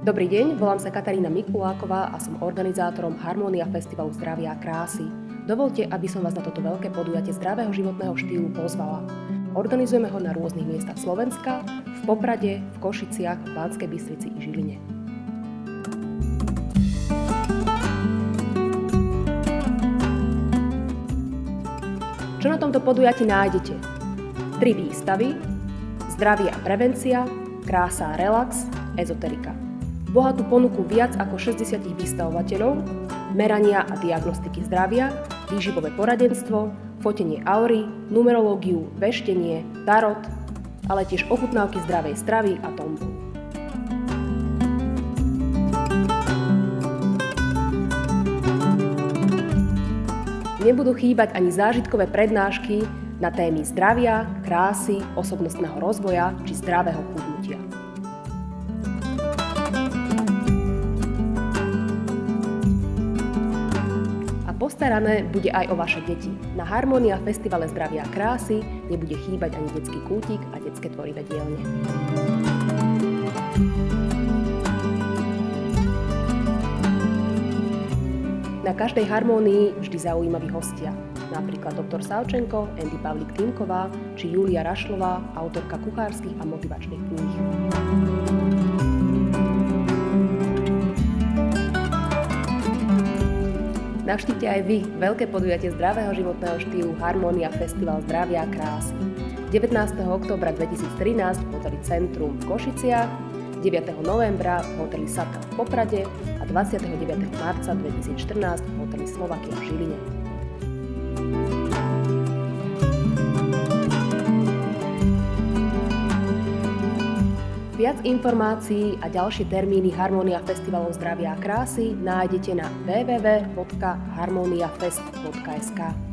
Dobrý deň, volám sa Katarína Mikuláková a som organizátorom Harmónia Festivalu zdravia a krásy. Dovoľte, aby som vás na toto veľké podujatie zdravého životného štýlu pozvala. Organizujeme ho na rôznych miestach Slovenska, v Poprade, v Košiciach, v Banskej Bystrici i Žiline. Čo na tomto podujatí nájdete? 3 výstavy, zdravie a prevencia, krása a relax, ezoterika. Bohatú ponuku viac ako 60 vystavovateľov, merania a diagnostiky zdravia, výživové poradenstvo, fotenie aury, numerológiu, veštenie, tarot, ale tiež ochutnávky zdravej stravy a tombol. Nebudú chýbať ani zážitkové prednášky na témy zdravia, krásy, osobnostného rozvoja či zdravého chudnutia. Postarané bude aj o vaše deti. Na Harmónia Festivale zdravia a krásy nebude chýbať ani detský kútik a detské tvorivé dielne. Na každej harmónii vždy zaujímaví hostia. Napríklad doktor Savčenko, Andy Pavlik-Týmková či Julia Rašlová, autorka kuchárskych a motivačných kníh. Navštívte aj vy veľké podujatie zdravého životného štýlu Harmónia Festival zdravia a krásy. 19. októbra 2013 v hoteli Centrum v Košiciach, 9. novembra v hoteli Satka v Poprade a 29. marca 2014 v hoteli Slovakia v Žiline. Viac informácií a ďalšie termíny Harmónia Festivalov zdravia a krásy nájdete na www.harmoniafest.sk.